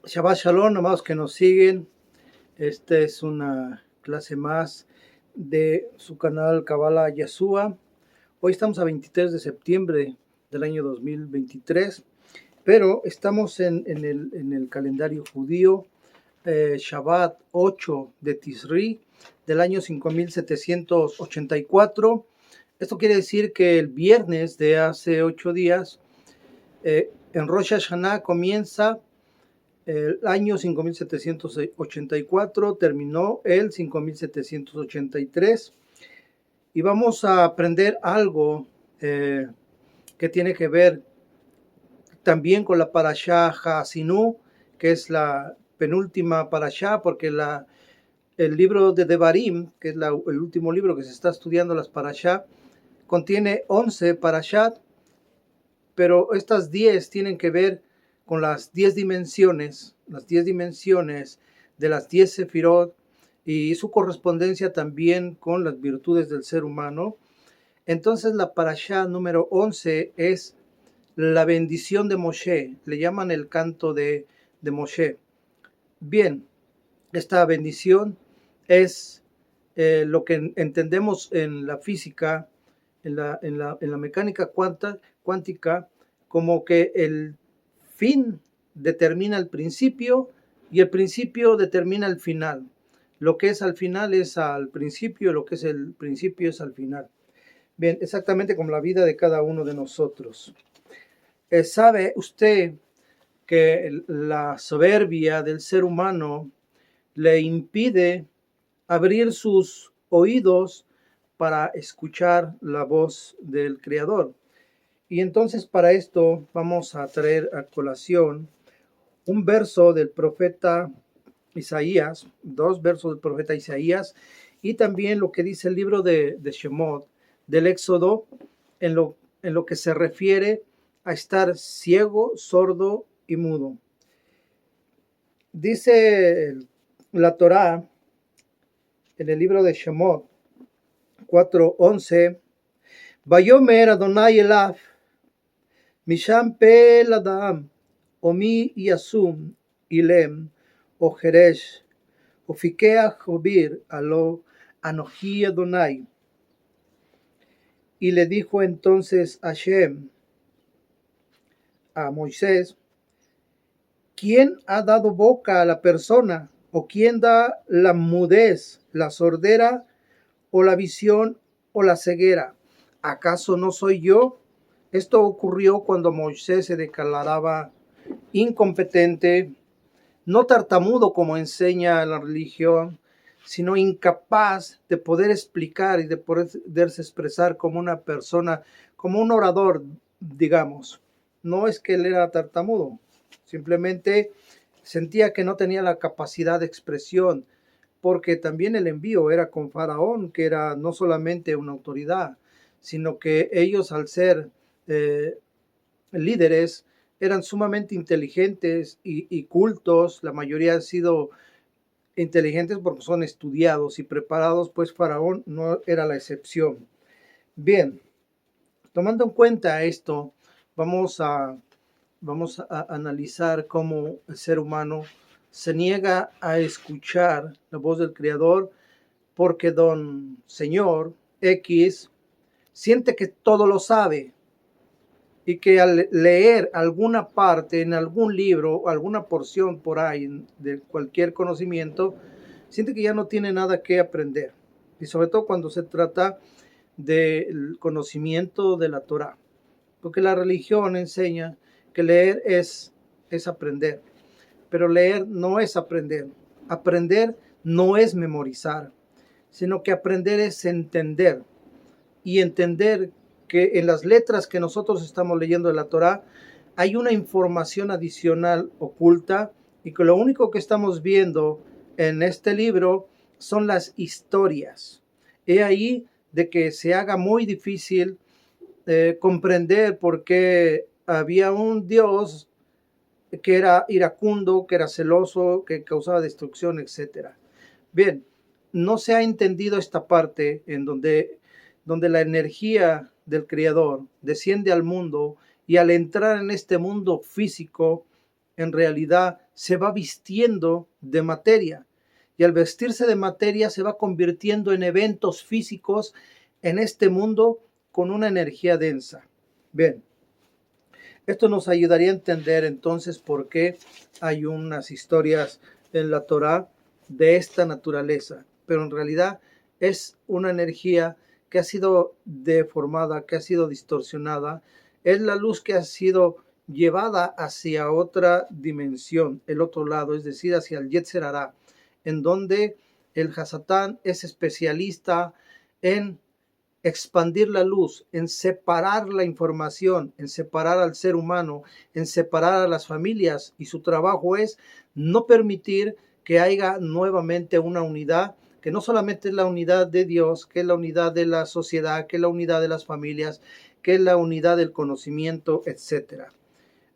Shabbat Shalom, amados que nos siguen. Esta es una clase más de su canal Kabbalah Yeshua. Hoy estamos a 23 de septiembre del año 2023, pero estamos en el calendario judío, Shabbat 8 de Tisri del año 5784. Esto quiere decir que el viernes de hace 8 días, en Rosh Hashanah comienza el año 5784, terminó el 5783 y vamos a aprender algo que tiene que ver también con la parashá Haasinu, que es la penúltima parashá, porque el libro de Devarim, que es el último libro que se está estudiando las parashá, contiene 11 parashat, pero estas 10 tienen que ver con las 10 dimensiones de las 10 sefirot y su correspondencia también con las virtudes del ser humano. Entonces la parashá número 11 es la bendición de Moshe, le llaman el canto de Moshe. Bien, esta bendición es lo que entendemos en la física, en la mecánica cuántica, como que el fin determina el principio y el principio determina el final. Lo que es al final es al principio, lo que es el principio es al final. Bien, exactamente como la vida de cada uno de nosotros. ¿Sabe usted que la soberbia del ser humano le impide abrir sus oídos para escuchar la voz del Creador? Y entonces para esto vamos a traer a colación un verso del profeta Isaías, dos versos del profeta Isaías, y también lo que dice el libro de Shemot, del Éxodo, en lo que se refiere a estar ciego, sordo y mudo. Dice la Torá en el libro de Shemot 4:11, Vayomer Adonai elav, Misham pe ladam, Omi yasum ilem, o Jeresh, o Fikeach Jobir, alo Anoji Adonai. Y le dijo entonces Hashem a Moisés, ¿quién ha dado boca a la persona? ¿O quién da la mudez, la sordera, o la visión, o la ceguera? ¿Acaso no soy yo? Esto ocurrió cuando Moisés se declaraba incompetente, no tartamudo como enseña la religión, sino incapaz de poder explicar y de poderse expresar como una persona, como un orador, digamos. No es que él era tartamudo, simplemente sentía que no tenía la capacidad de expresión, porque también el envío era con Faraón, que era no solamente una autoridad, sino que ellos, al ser líderes, eran sumamente inteligentes y cultos. La mayoría han sido inteligentes porque son estudiados y preparados, pues Faraón no era la excepción. Bien, tomando en cuenta esto, vamos a analizar cómo el ser humano se niega a escuchar la voz del Creador porque don Señor X siente que todo lo sabe y que al leer alguna parte en algún libro, alguna porción por ahí de cualquier conocimiento, siente que ya no tiene nada que aprender. Y sobre todo cuando se trata del conocimiento de la Torá. Porque la religión enseña que leer es aprender. Pero leer no es aprender. Aprender no es memorizar, sino que aprender es entender. Y entender que en las letras que nosotros estamos leyendo de la Torá hay una información adicional oculta y que lo único que estamos viendo en este libro son las historias. He ahí de que se haga muy difícil comprender por qué había un Dios que era iracundo, que era celoso, que causaba destrucción, etc. Bien, no se ha entendido esta parte en donde la energía del Creador desciende al mundo y al entrar en este mundo físico en realidad se va vistiendo de materia. Y al vestirse de materia se va convirtiendo en eventos físicos en este mundo con una energía densa. Bien, esto nos ayudaría a entender entonces por qué hay unas historias en la Torá de esta naturaleza. Pero en realidad es una energía que ha sido deformada, que ha sido distorsionada. Es la luz que ha sido llevada hacia otra dimensión, el otro lado, es decir, hacia el Yetzer Hará, en donde el Hasatán es especialista en expandir la luz, en separar la información, en separar al ser humano, en separar a las familias, y su trabajo es no permitir que haya nuevamente una unidad, que no solamente es la unidad de Dios, que es la unidad de la sociedad, que es la unidad de las familias, que es la unidad del conocimiento, etc.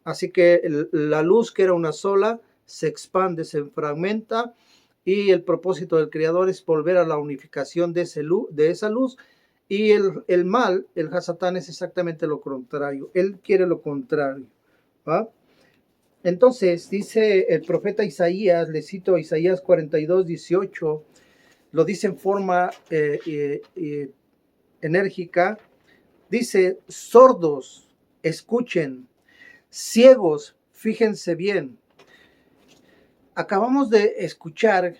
Así que la luz, que era una sola, se expande, se fragmenta, y el propósito del Creador es volver a la unificación de esa luz. Y el mal, el Hasatán, es exactamente lo contrario. Él quiere lo contrario, ¿va? Entonces, dice el profeta Isaías, le cito Isaías 42:18, lo dice en forma enérgica. Dice: sordos, escuchen; ciegos, fíjense bien. Acabamos de escuchar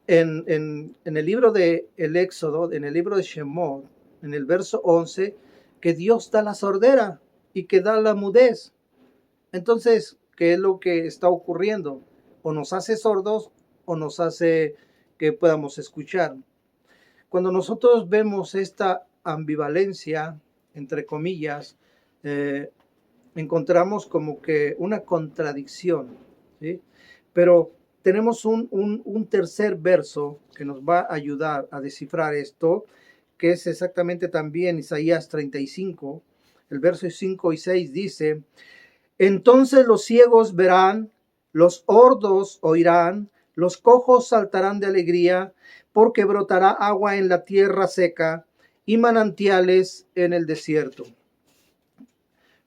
en el libro de el Éxodo, en el libro de Shemot, en el verso 11, que Dios da la sordera y que da la mudez. Entonces, ¿qué es lo que está ocurriendo? O nos hace sordos o nos hace que podamos escuchar. Cuando nosotros vemos esta ambivalencia, entre comillas, encontramos como que una contradicción, ¿sí? Pero tenemos un tercer verso que nos va a ayudar a descifrar esto, que es exactamente también Isaías 35, el verso 5 y 6 dice: entonces los ciegos verán, los sordos oirán, los cojos saltarán de alegría, porque brotará agua en la tierra seca y manantiales en el desierto.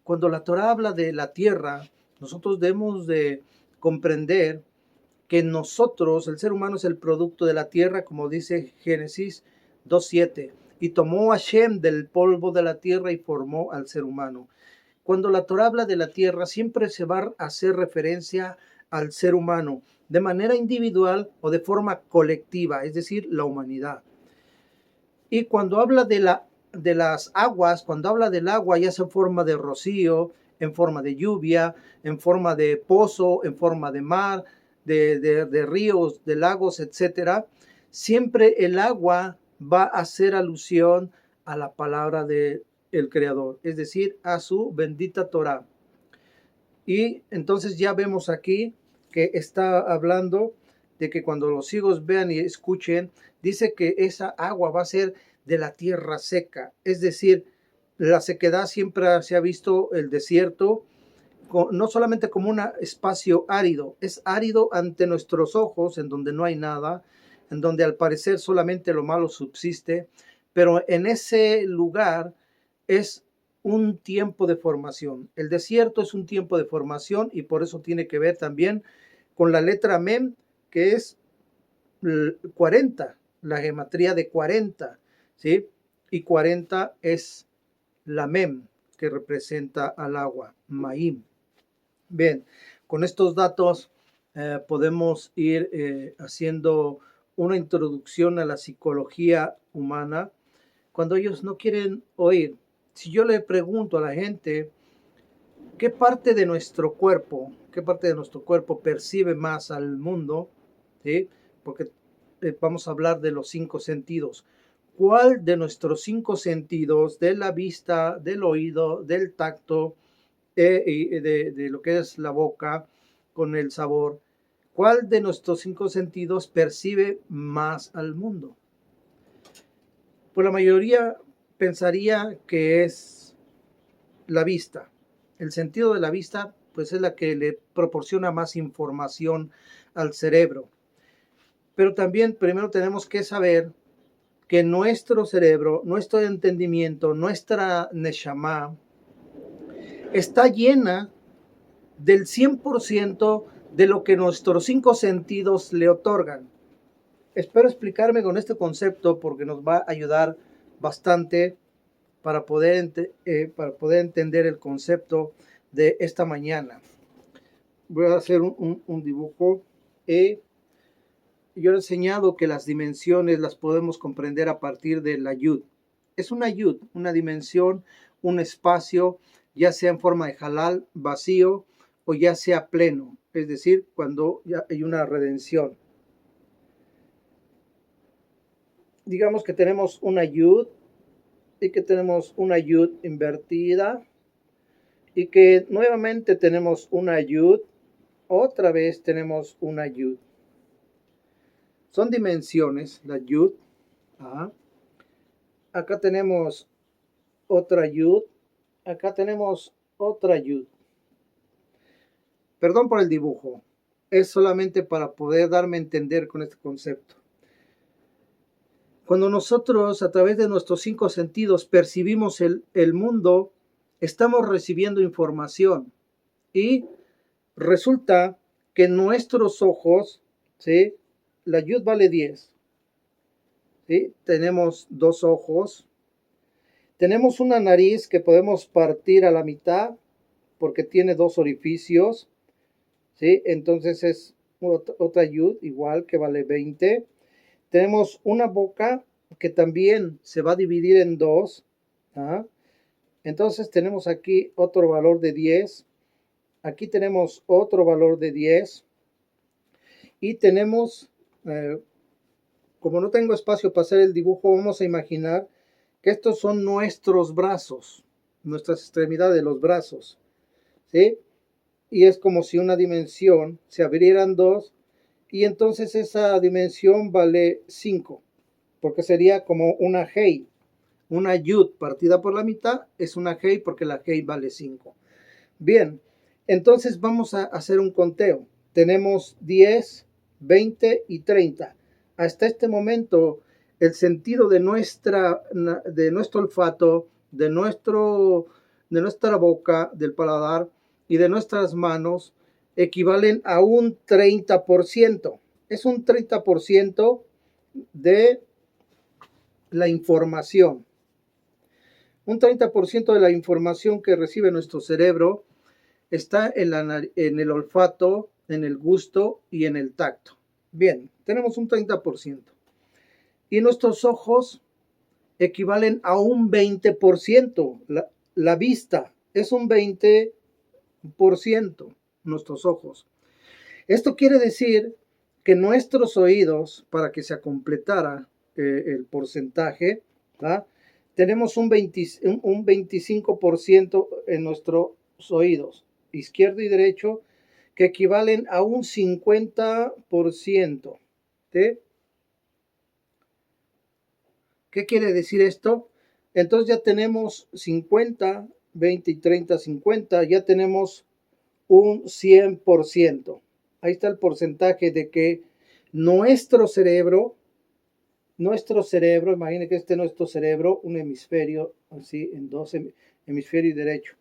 Cuando la Torá habla de la tierra, nosotros debemos de comprender que nosotros, el ser humano, es el producto de la tierra, como dice Génesis 2:7, y tomó a Shem del polvo de la tierra y formó al ser humano. Cuando la Torá habla de la tierra, siempre se va a hacer referencia al ser humano, de manera individual o de forma colectiva, es decir, la humanidad. Y cuando habla de las aguas, cuando habla del agua, ya sea en forma de rocío, en forma de lluvia, en forma de pozo, en forma de mar, de ríos, de lagos, etc., siempre el agua va a hacer alusión a la palabra del Creador, es decir, a su bendita Torá. Y entonces ya vemos aquí que está hablando de que cuando los ciegos vean y escuchen, dice que esa agua va a ser de la tierra seca. Es decir, la sequedad siempre se ha visto el desierto no solamente como un espacio árido, es árido ante nuestros ojos, en donde no hay nada, en donde al parecer solamente lo malo subsiste, pero en ese lugar es un tiempo de formación. El desierto es un tiempo de formación, y por eso tiene que ver también con la letra Mem, que es 40, la gematría de 40, ¿sí? Y 40 es la Mem, que representa al agua, Maim. Bien, con estos datos podemos ir haciendo una introducción a la psicología humana. Cuando ellos no quieren oír, si yo le pregunto a la gente qué parte de nuestro cuerpo percibe más al mundo, ¿sí? Porque vamos a hablar de los 5 sentidos. ¿Cuál de nuestros 5 sentidos, de la vista, del oído, del tacto, de lo que es la boca con el sabor, cuál de nuestros 5 sentidos percibe más al mundo? Pues la mayoría pensaría que es la vista. El sentido de la vista, pues, es la que le proporciona más información al cerebro. Pero también primero tenemos que saber que nuestro cerebro, nuestro entendimiento, nuestra neshama está llena del 100% de lo que nuestros 5 sentidos le otorgan. Espero explicarme con este concepto porque nos va a ayudar bastante para poder entender el concepto de esta mañana. Voy a hacer un dibujo. Yo he enseñado que las dimensiones las podemos comprender a partir de la yud. Es una yud, una dimensión, un espacio, ya sea en forma de halal, vacío, o ya sea pleno, es decir, cuando ya hay una redención. Digamos que tenemos una yud y que tenemos una yud invertida y que nuevamente tenemos una yud, otra vez tenemos una yud. Son dimensiones, la yud. Acá tenemos otra yud, acá tenemos otra yud. Perdón por el dibujo, es solamente para poder darme a entender con este concepto. Cuando nosotros a través de nuestros 5 sentidos percibimos el mundo, estamos recibiendo información y resulta que nuestros ojos, ¿sí? La yud vale 10. ¿Sí? Tenemos 2 ojos, tenemos una nariz que podemos partir a la mitad porque tiene 2 orificios, ¿sí? Entonces es otra yud igual que vale 20. Tenemos una boca que también se va a dividir en 2. Entonces tenemos aquí otro valor de 10. Aquí tenemos otro valor de 10. Y tenemos, como no tengo espacio para hacer el dibujo, vamos a imaginar que estos son nuestros brazos, nuestras extremidades de los brazos, ¿sí? Y es como si una dimensión se abrieran 2 y entonces esa dimensión vale 5, porque sería como una hei. Una yud partida por la mitad es una hei porque la hei vale 5. Bien, entonces vamos a hacer un conteo. Tenemos 10, 20 y 30. Hasta este momento, el sentido de nuestro olfato, de nuestra boca, del paladar y de nuestras manos equivalen a un 30%. Es un 30% de la información. Un 30% de la información que recibe nuestro cerebro está en el olfato, en el gusto y en el tacto. Bien, tenemos un 30%. Y nuestros ojos equivalen a un 20%. La vista es un 20%, nuestros ojos. Esto quiere decir que nuestros oídos, para que se completara el porcentaje, ¿va? Tenemos un 25% en nuestros oídos, izquierdo y derecho, que equivalen a un 50%. ¿Sí? ¿Qué quiere decir esto? Entonces ya tenemos 50, 20 y 30, 50, ya tenemos un 100%. Ahí está el porcentaje de que nuestro cerebro, imaginen que este es nuestro cerebro, un hemisferio, así en 2 hemisferio derecho.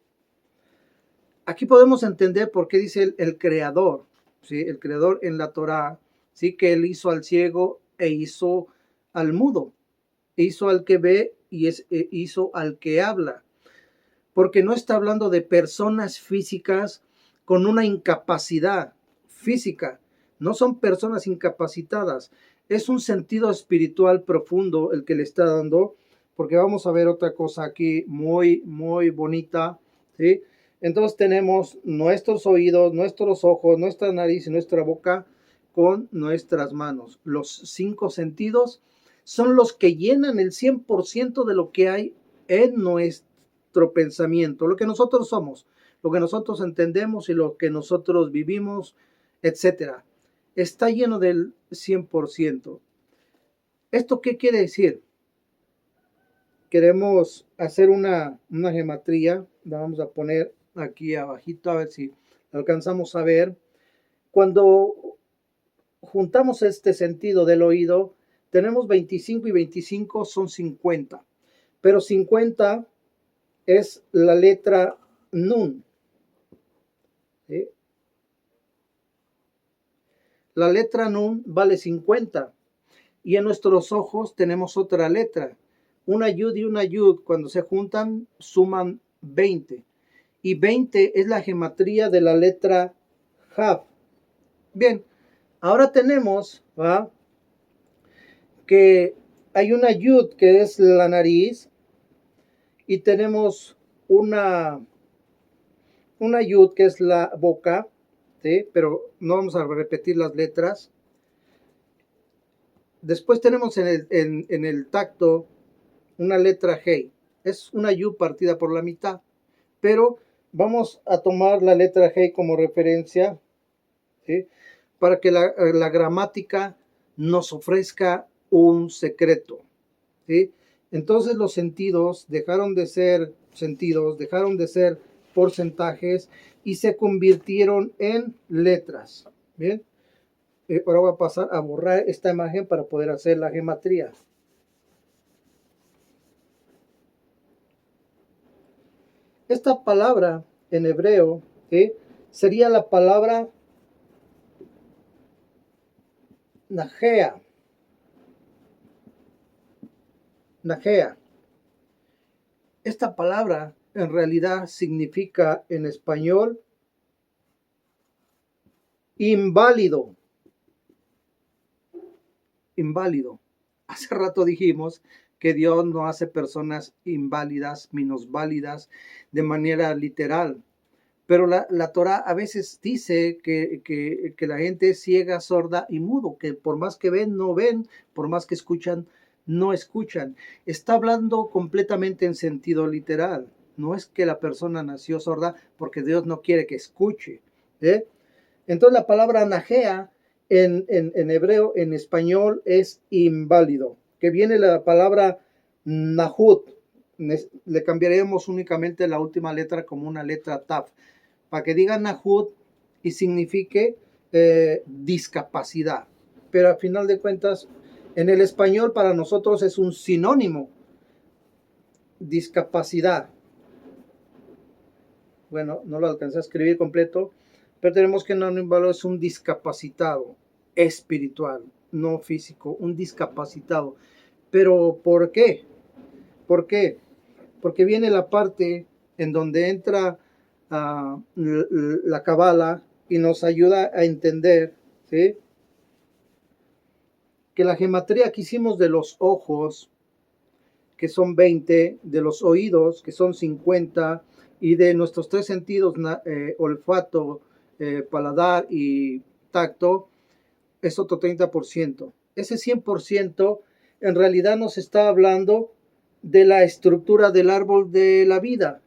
Aquí podemos entender por qué dice el creador, ¿sí? El creador en la Torá, ¿sí? Que él hizo al ciego e hizo al mudo, hizo al que ve y hizo al que habla, porque no está hablando de personas físicas con una incapacidad física, no son personas incapacitadas, es un sentido espiritual profundo el que le está dando, porque vamos a ver otra cosa aquí muy, muy bonita, ¿sí? Entonces tenemos nuestros oídos, nuestros ojos, nuestra nariz y nuestra boca con nuestras manos. Los 5 sentidos son los que llenan el 100% de lo que hay en nuestro pensamiento, lo que nosotros somos, lo que nosotros entendemos y lo que nosotros vivimos, etcétera. Está lleno del 100%. ¿Esto qué quiere decir? Queremos hacer una geometría, la vamos a poner aquí abajito a ver si alcanzamos a ver. Cuando juntamos este sentido del oído, tenemos 25 y 25 son 50, pero 50 es la letra nun. ¿sí? La letra Nun vale 50 y en nuestros ojos tenemos otra letra. Una Yud y una Yud cuando se juntan suman 20 y 20 es la gematría de la letra Jav. Bien, ahora tenemos, ¿va?, que hay una Yud que es la nariz y tenemos una Yud que es la boca, ¿sí? Pero no vamos a repetir las letras. Después tenemos en el tacto una letra G. Es una Yud partida por la mitad, pero vamos a tomar la letra G como referencia, ¿sí?, para que la gramática nos ofrezca un secreto, ¿sí? Entonces los sentidos dejaron de ser sentidos, dejaron de ser porcentajes y se convirtieron en letras. Bien, ahora voy a pasar a borrar esta imagen para poder hacer la gematría. Esta palabra en hebreo, ¿sí?, sería la palabra Najea. Najea. Esta palabra en realidad significa en español inválido. Inválido. Hace rato dijimos que Dios no hace personas inválidas, minusválidas, de manera literal. Pero la Torah a veces dice que la gente es ciega, sorda y mudo, que por más que ven, no ven, por más que escuchan, no escuchan. Está hablando completamente en sentido literal. No es que la persona nació sorda porque Dios no quiere que escuche, ¿eh? Entonces la palabra najea en hebreo, en español, es inválido, que viene la palabra nahut. Le cambiaremos únicamente la última letra como una letra taf, para que diga nahut y signifique discapacidad. Pero al final de cuentas, en el español para nosotros es un sinónimo, discapacidad. Bueno, no lo alcancé a escribir completo, pero tenemos que no es un discapacitado espiritual, no físico, un discapacitado. Pero ¿por qué? ¿Por qué? Porque viene la parte en donde entra la Kabbalah y nos ayuda a entender, ¿sí?, que la gematría que hicimos de los ojos, que son 20, de los oídos, que son 50, y de nuestros tres sentidos, olfato, paladar y tacto, es otro 30%. Ese 100% en realidad nos está hablando de la estructura del árbol de la vida,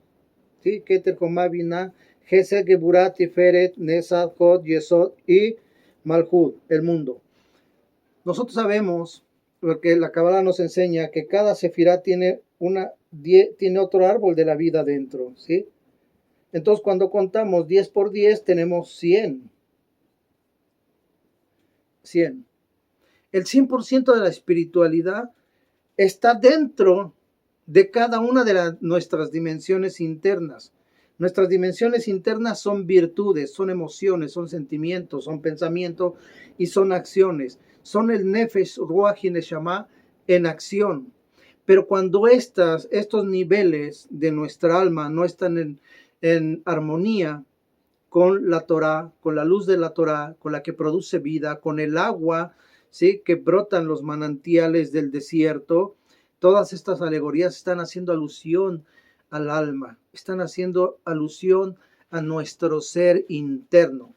¿sí? Keter, Komabina, Gesed, Geburat, Tiferet, Nesad, Hod, Yesod y Malhud, el mundo. Nosotros sabemos, porque la Kabbalah nos enseña, que cada sefirá tiene otro árbol de la vida dentro, ¿sí? Entonces cuando contamos 10 por 10 tenemos 100. 100. El 100% de la espiritualidad está dentro de cada una de nuestras dimensiones internas. Nuestras dimensiones internas son virtudes, son emociones, son sentimientos, son pensamientos y son acciones. Son el nefesh, ruach y neshama en acción. Pero cuando estos niveles de nuestra alma no están en armonía con la Torah, con la luz de la Torah, con la que produce vida, con el agua, ¿sí?, que brotan los manantiales del desierto, todas estas alegorías están haciendo alusión al alma, están haciendo alusión a nuestro ser interno,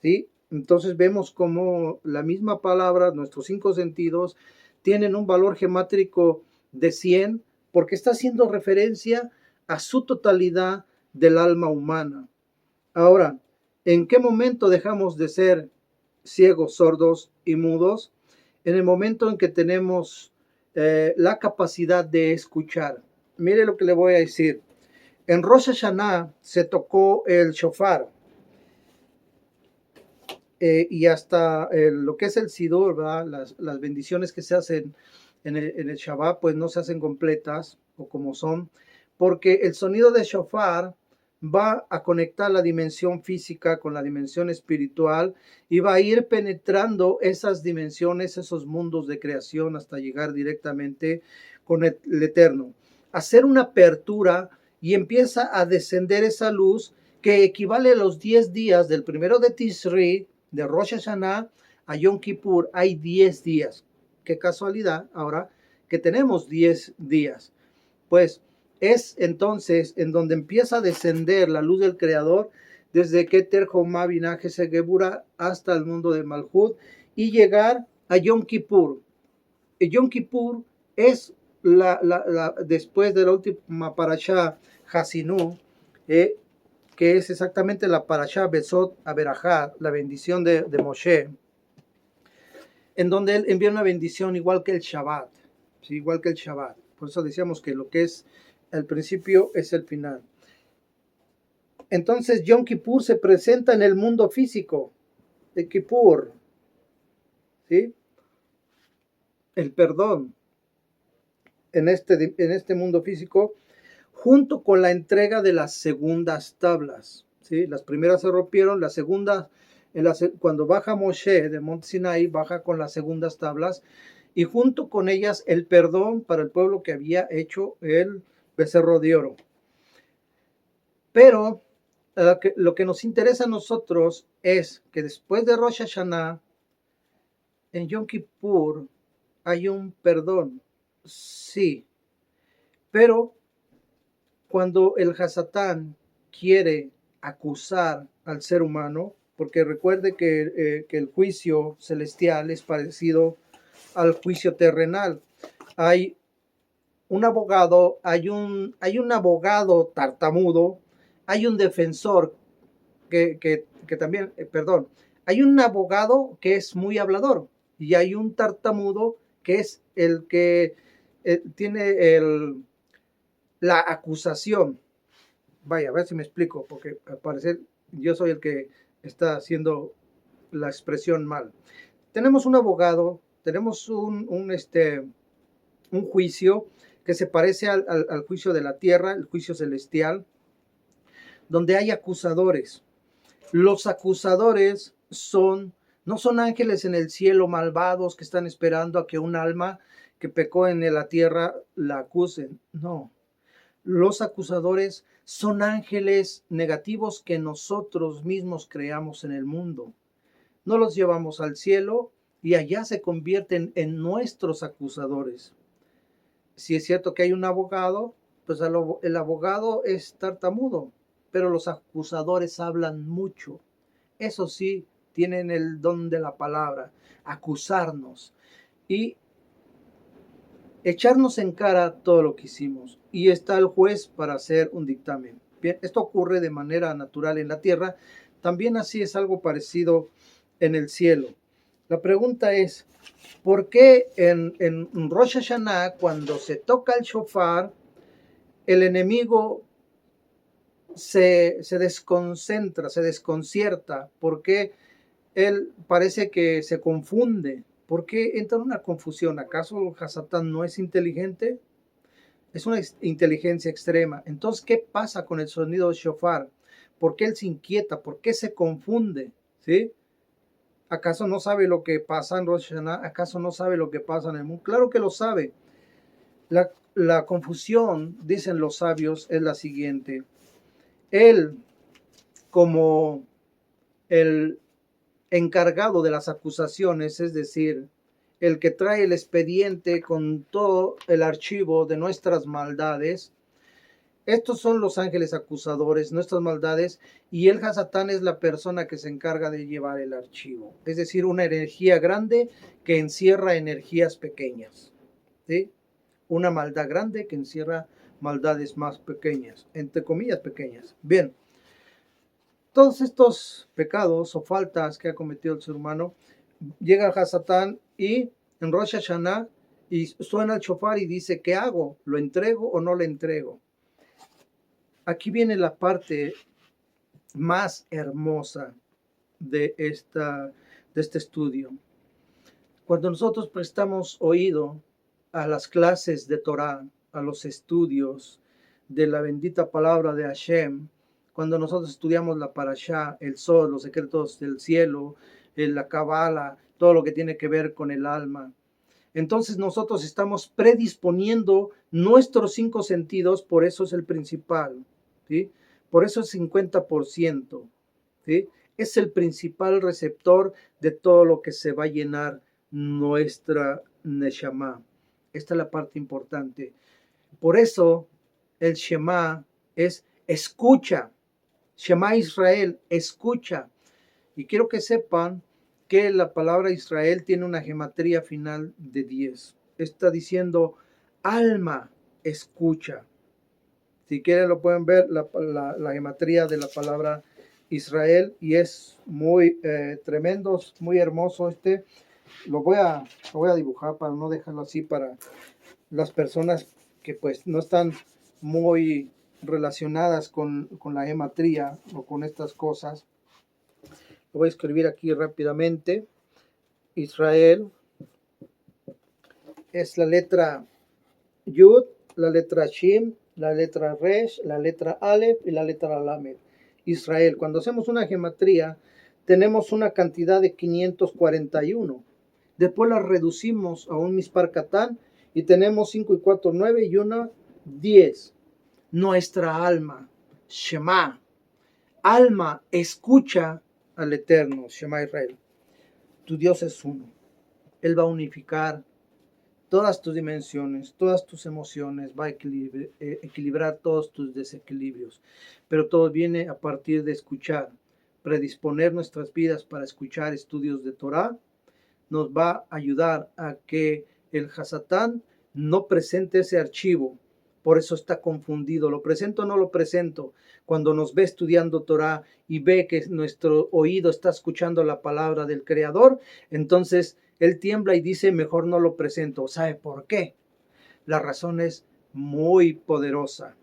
¿sí? Entonces vemos cómo la misma palabra, nuestros 5 sentidos, tienen un valor gemátrico de 100 porque está haciendo referencia a su totalidad del alma humana. Ahora, ¿en qué momento dejamos de ser ciegos, sordos y mudos? En el momento en que tenemos la capacidad de escuchar. Mire lo que le voy a decir. En Rosh Hashanah se tocó el shofar. Y hasta lo que es el Sidur, ¿verdad? Las bendiciones que se hacen en el Shabbat, pues no se hacen completas o como son, porque el sonido de shofar va a conectar la dimensión física con la dimensión espiritual y va a ir penetrando esas dimensiones, esos mundos de creación hasta llegar directamente con el Eterno. Hacer una apertura y empieza a descender esa luz que equivale a los 10 días del primero de Tisri, de Rosh Hashanah a Yom Kippur. Hay 10 días. Qué casualidad ahora que tenemos 10 días. Pues es entonces en donde empieza a descender la luz del Creador desde Keter Jomá Binah Geburah hasta el mundo de Malhut y llegar a Yom Kippur. El Yom Kippur es después de la última parashá Hasinú, que es exactamente la parashá Besot Aberajá, la bendición de Moshe, en donde él envía una bendición igual que el Shabbat, ¿sí? Igual que el Shabbat. Por eso decíamos que lo que es el principio es el final. Entonces Yom Kippur se presenta en el mundo físico, el Kippur, ¿sí? El perdón en este mundo físico, junto con la entrega de las segundas tablas, ¿sí? Las primeras se rompieron, las segundas, cuando baja Moshe de Monte Sinai, baja con las segundas tablas, y junto con ellas el perdón para el pueblo que había hecho el becerro de oro. Pero lo que nos interesa a nosotros es que después de Rosh Hashanah, en Yom Kippur hay un perdón, sí, pero cuando el Hasatán quiere acusar al ser humano, porque recuerde que el juicio celestial es parecido al juicio terrenal. Hay un abogado, hay un abogado tartamudo, hay un defensor que también, perdón, hay un abogado que es muy hablador y hay un tartamudo que es el que tiene la acusación. Vaya, a ver si me explico, porque al parecer yo soy el que está haciendo la expresión mal. Tenemos un abogado, tenemos un juicio que se parece al juicio de la tierra, el juicio celestial, donde hay acusadores. Los acusadores no son ángeles en el cielo malvados que están esperando a que un alma que pecó en la tierra la acusen. No. Los acusadores son ángeles negativos que nosotros mismos creamos en el mundo. No los llevamos al cielo y allá se convierten en nuestros acusadores. Si es cierto que hay un abogado, pues el abogado es tartamudo, pero los acusadores hablan mucho. Eso sí, tienen el don de la palabra, acusarnos y echarnos en cara todo lo que hicimos. Y está el juez para hacer un dictamen. Bien, esto ocurre de manera natural en la tierra. También así es algo parecido en el cielo. La pregunta es, ¿por qué en Rosh Hashanah, cuando se toca el shofar, el enemigo se desconcentra, se desconcierta? ¿Por qué él parece que se confunde? ¿Por qué entra en una confusión? ¿Acaso Hasatán no es inteligente? Es una inteligencia extrema. Entonces, ¿qué pasa con el sonido del shofar? ¿Por qué él se inquieta? ¿Por qué se confunde? ¿Sí? ¿Acaso no sabe lo que pasa en Rosh Hashanah? ¿Acaso no sabe lo que pasa en el mundo? Claro que lo sabe. La confusión, dicen los sabios, es la siguiente. Él, como el encargado de las acusaciones, es decir, el que trae el expediente con todo el archivo de nuestras maldades, estos son los ángeles acusadores, nuestras maldades, y el Hasatán es la persona que se encarga de llevar el archivo. Es decir, una energía grande que encierra energías pequeñas, ¿sí? Una maldad grande que encierra maldades más pequeñas, entre comillas pequeñas. Bien, todos estos pecados o faltas que ha cometido el ser humano, llega el Hasatán y en Rosh Hashanah y suena el shofar y dice, ¿qué hago? ¿Lo entrego o no lo entrego? Aquí viene la parte más hermosa de este estudio. Cuando nosotros prestamos oído a las clases de Torah, a los estudios de la bendita palabra de Hashem, Cuando nosotros estudiamos la parashá, el sol, los secretos del cielo, la cábala, todo lo que tiene que ver con el alma. Entonces nosotros estamos predisponiendo nuestros 5 sentidos, por eso es el principal, ¿sí? Por eso es 50%, ¿sí? Es el principal receptor de todo lo que se va a llenar nuestra Neshama. Esta es la parte importante. Por eso el Shema es escucha. Shema Israel, escucha. Y quiero que sepan que la palabra Israel tiene una gematría final de 10. Está diciendo, alma, escucha. Si quieren lo pueden ver, la gematría de la palabra Israel, y es muy tremendo, muy hermoso Lo voy a dibujar para no dejarlo así para las personas que pues no están muy relacionadas con la gematría o con estas cosas. Lo voy a escribir aquí rápidamente. Israel es la letra Yud, la letra Shin, la letra Resh, la letra Aleph y la letra Lamed. Israel, cuando hacemos una gematría, tenemos una cantidad de 541. Después la reducimos a un Mispar Katán y tenemos 5 y 4, 9 y 1, 10. Nuestra alma, Shema. Alma, escucha al Eterno, Shema Israel. Tu Dios es uno. Él va a unificar todas tus dimensiones, todas tus emociones, va a equilibrar todos tus desequilibrios. Pero todo viene a partir de escuchar, predisponer nuestras vidas para escuchar estudios de Torah. Nos va a ayudar a que el Hasatán no presente ese archivo. Por eso está confundido. ¿Lo presento o no lo presento? Cuando nos ve estudiando Torah y ve que nuestro oído está escuchando la palabra del Creador, entonces él tiembla y dice, mejor no lo presento. ¿Sabe por qué? La razón es muy poderosa.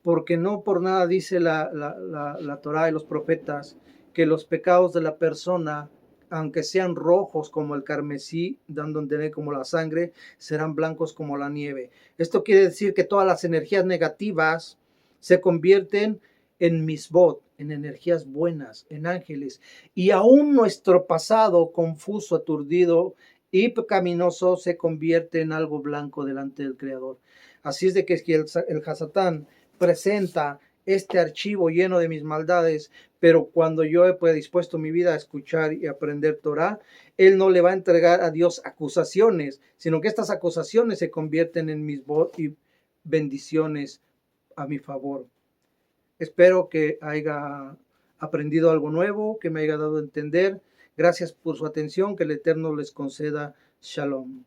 Porque no por nada dice la Torah y los profetas que los pecados de la persona, aunque sean rojos como el carmesí, dando a entender como la sangre, serán blancos como la nieve. Esto quiere decir que todas las energías negativas se convierten en misbot, en energías buenas, en ángeles. Y aún nuestro pasado confuso, aturdido y pecaminoso se convierte en algo blanco delante del Creador. Así es de que el Hasatán presenta este archivo lleno de mis maldades, pero cuando yo he predispuesto mi vida a escuchar y aprender Torah, Él no le va a entregar a Dios acusaciones, sino que estas acusaciones se convierten en mis bendiciones a mi favor. Espero que haya aprendido algo nuevo, que me haya dado a entender. Gracias por su atención, que el Eterno les conceda Shalom.